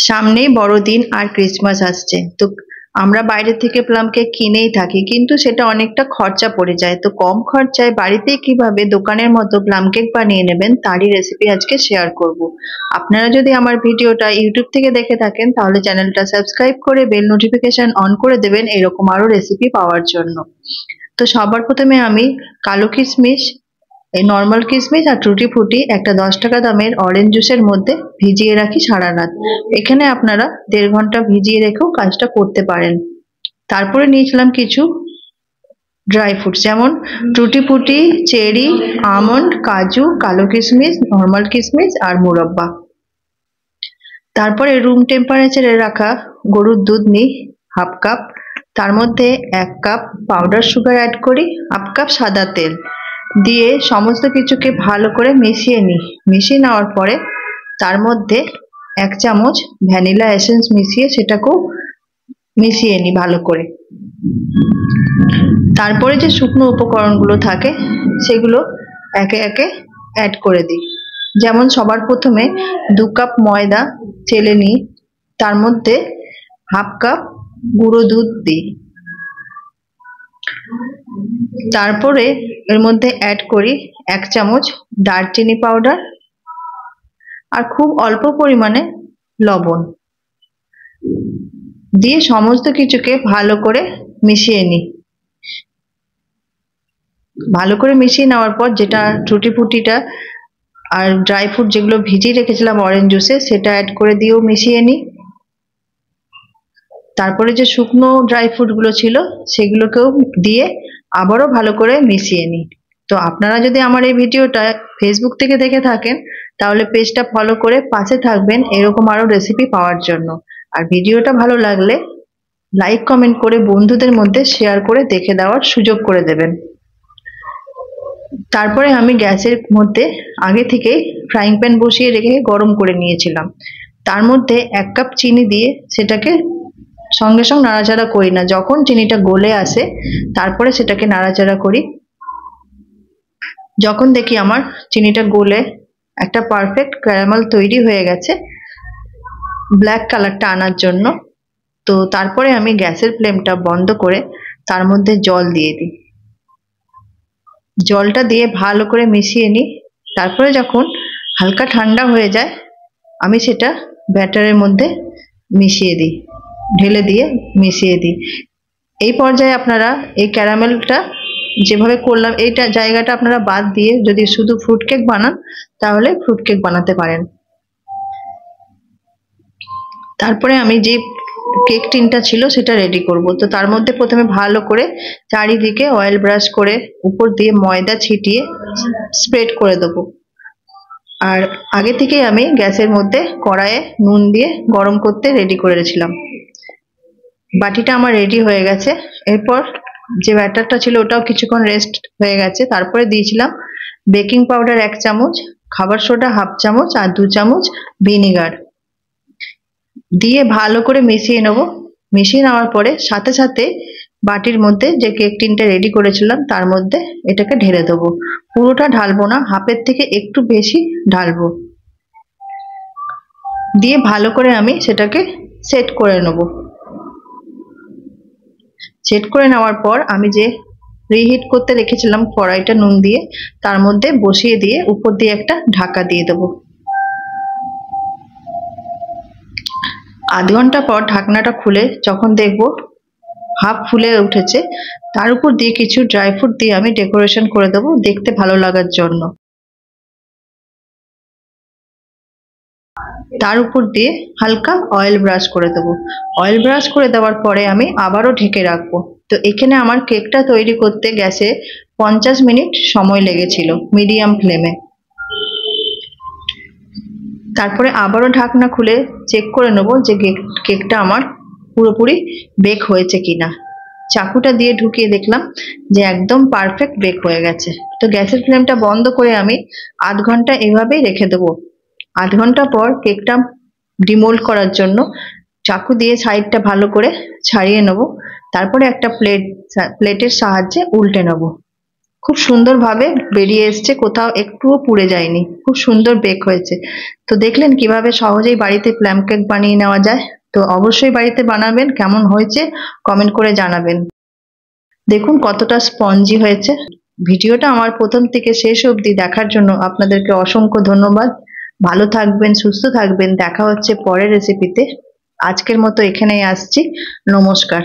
সামনেই বড়দিন আর ক্রিসমাস আসছে, তো আমরা বাইরে থেকে প্লাম কেক কিনেই থাকি, কিন্তু সেটা অনেকটা খরচা পড়ে যায়। তো কম খরচায় বাড়িতে কিভাবে দোকানের মতো প্লাম কেক বানিয়ে নেবেন তারই রেসিপি আজকে শেয়ার করব। আপনারা যদি আমার ভিডিওটা ইউটিউব থেকে দেখে থাকেন তাহলে চ্যানেলটা সাবস্ক্রাইব করে বেল নোটিফিকেশন অন করে দেবেন এরকম আরো রেসিপি পাওয়ার জন্য। তো সবার প্রথমে আমি কালো কিশমিশ, এই নর্মাল কিশমিশ আর টুটি ফুটি একটা 10 টাকা দামের অরেঞ্জ জুসের মধ্যে ভিজিয়ে রাখি সারা রাত। এখানে আপনারা 1.5 ঘন্টা ভিজিয়ে রেখেও কাজটা করতে পারেন। তারপরে নিয়েছিলাম কিছু ড্রাই ফ্রুটস, যেমন টুটি ফুটি, চেরি, আমন্ড, কাজু, কালো কিশমিশ, নর্মাল কিশমিশ আর মুরব্বা। তারপরে রুম টেম্পারেচারে রাখা গরুর দুধ নিই হাফ কাপ, তার মধ্যে 1 কাপ পাউডার সুগার অ্যাড করি, হাফ কাপ সাদা তেল দিয়ে সমস্ত কিছুকে ভালো করে মিশিয়ে নিই। মিশিয়ে নেওয়ার পরে তার মধ্যে 1 চামচ ভ্যানিলা এসেন্স মিশিয়ে সেটাকেও মিশিয়ে নিই ভালো করে। তারপরে যে শুকনো উপকরণগুলো থাকে সেগুলো একে একে অ্যাড করে দিই। যেমন সবার প্রথমে 2 কাপ ময়দা চেলে নিই, তার মধ্যে হাফ কাপ গুঁড়ো দুধ দিই। তারপরে এর মধ্যে অ্যাড করি 1 চামচ দারচিনি পাউডার আর খুব অল্প পরিমাণে লবণ দিয়ে সমস্ত কিছুকে ভালো করে মিশিয়ে নিই। ভালো করে মিশিয়ে নেওয়ার পর যেটা টুটি ফুটিটা আর ড্রাই ফ্রুট যেগুলো ভিজিয়ে রেখেছিলাম অরেঞ্জ জুসে সেটা অ্যাড করে দিয়েও মিশিয়ে নিই। তারপরে যে শুকনো ড্রাই ফ্রুটগুলো ছিল সেগুলোকেও দিয়ে আবারও ভালো করে মিশিয়ে নিই। তো আপনারা যদি আমার এই ভিডিওটা ফেসবুক থেকে দেখে থাকেন তাহলে পেজটা ফলো করে পাশে থাকবেন এরকম আরো রেসিপি পাওয়ার জন্য। আর ভিডিওটা ভালো লাগলে লাইক কমেন্ট করে বন্ধুদের মধ্যে শেয়ার করে দেখে দেওয়ার সুযোগ করে দেবেন। তারপরে আমি গ্যাসের মধ্যে আগে থেকে ফ্রাইং প্যান বসিয়ে রেখে গরম করে নিয়েছিলাম। তার মধ্যে 1 কাপ চিনি দিয়ে সেটাকে সঙ্গে সঙ্গে নাড়াচাড়া করি না, যখন চিনিটা গলে আসে তারপরে সেটাকে নাড়াচাড়া করি। যখন দেখি আমার চিনিটা গলে একটা পারফেক্ট ক্যারামেল তৈরি হয়ে গেছে ব্ল্যাক কালারটা আনার জন্য, তো তারপরে আমি গ্যাসের ফ্লেমটা বন্ধ করে তার মধ্যে জল দিয়ে দিই। জলটা দিয়ে ভালো করে মিশিয়ে নিই। তারপরে যখন হালকা ঠান্ডা হয়ে যায় আমি সেটা ব্যাটারের মধ্যে মিশিয়ে দিই, ঢেলে দিয়ে মিশিয়ে দিই। এই পর্যায়ে আপনারা এই ক্যারামেলটা যেভাবে করলাম এইটা জায়গাটা আপনারা বাদ দিয়ে যদি শুধু ফ্রুট কেক বানান তাহলে ফ্রুট কেক বানাতে পারেন। তারপরে আমি যে কেক টিনটা ছিল সেটা রেডি করব। তো তার মধ্যে প্রথমে ভালো করে চারিদিকে অয়েল ব্রাশ করে উপর দিয়ে ময়দা ছিটিয়ে স্প্রেড করে দেবো। আর আগে থেকে আমি গ্যাসের মধ্যে কড়াইয়ে নুন দিয়ে গরম করতে রেডি করেছিলাম। বাটিটা আমার রেডি হয়ে গেছে। এরপর যে ব্যাটারটা ছিল ওটাও কিছুক্ষণ রেস্ট হয়ে গেছে। তারপরে দিয়েছিলাম বেকিং পাউডার 1 চামচ, খাবার সোডা হাফ চামচ আর 2 চামচ ভিনেগার দিয়ে ভালো করে মিশিয়ে নেব। মিশিয়ে নেওয়ার পরে সাথে সাথে বাটির মধ্যে যে কেক টিনটা রেডি করেছিলাম তার মধ্যে এটাকে ঢেলে দেবো। পুরোটা ঢালবো না, হাফের থেকে একটু বেশি ঢালবো। দিয়ে ভালো করে আমি সেটাকে সেট করে নেব। সেট করে নেওয়ার পর আমি যে রিহিট করতে রেখেছিলাম কড়াইটা নুন দিয়ে তার মধ্যে বসিয়ে দিয়ে উপর দিয়ে একটা ঢাকা দিয়ে দেবো। আধ ঘন্টা পর ঢাকনাটা খুলে যখন দেখবো হাফ ফুলে উঠেছে তার উপর দিয়ে কিছু ড্রাই ফ্রুট দিয়ে আমি ডেকোরেশন করে দেবো দেখতে ভালো লাগার জন্য। তার উপর দিয়ে হালকা অয়েল ব্রাশ করে দেবো। অয়েল ব্রাশ করে দেওয়ার পরে আমি আবারও ঢেকে রাখবো। তো এখানে আমার কেকটা তৈরি করতে গ্যাসে 50 মিনিট সময় লেগেছিল মিডিয়াম ফ্লেমে। তারপরে আবারও ঢাকনা খুলে চেক করে নেব যে কেকটা আমার পুরোপুরি বেক হয়েছে কিনা। চাকুটা দিয়ে ঢুকিয়ে দেখলাম যে একদম পারফেক্ট বেক হয়ে গেছে। তো গ্যাসের ফ্লেমটা বন্ধ করে আমি আধ ঘন্টা এভাবেই রেখে দেবো। আধ ঘন্টা পর কেকটা ডিমোল্ড করার জন্য চাকু দিয়ে সাইডটা ভালো করে ছাড়িয়ে নেব। তারপরে একটা প্লেটের সাহায্যে উল্টে নেব। খুব সুন্দরভাবে বেরিয়ে এসছে, কোথাও একটুও পুড়ে যায়নি, খুব সুন্দর বেক হয়েছে। তো দেখলেন কিভাবে সহজেই বাড়িতে প্লাম কেক বানিয়ে নেওয়া যায়। তো অবশ্যই বাড়িতে বানাবেন, কেমন হয়েছে কমেন্ট করে জানাবেন। দেখুন কতটা স্পঞ্জি হয়েছে। ভিডিওটা আমার প্রথম থেকে শেষ অবধি দেখার জন্য আপনাদেরকে অসংখ্য ধন্যবাদ। ভালো থাকবেন, সুস্থ থাকবেন, দেখা হচ্ছে পরের রেসিপিতে। আজকের মতো এখানেই আসছি, নমস্কার।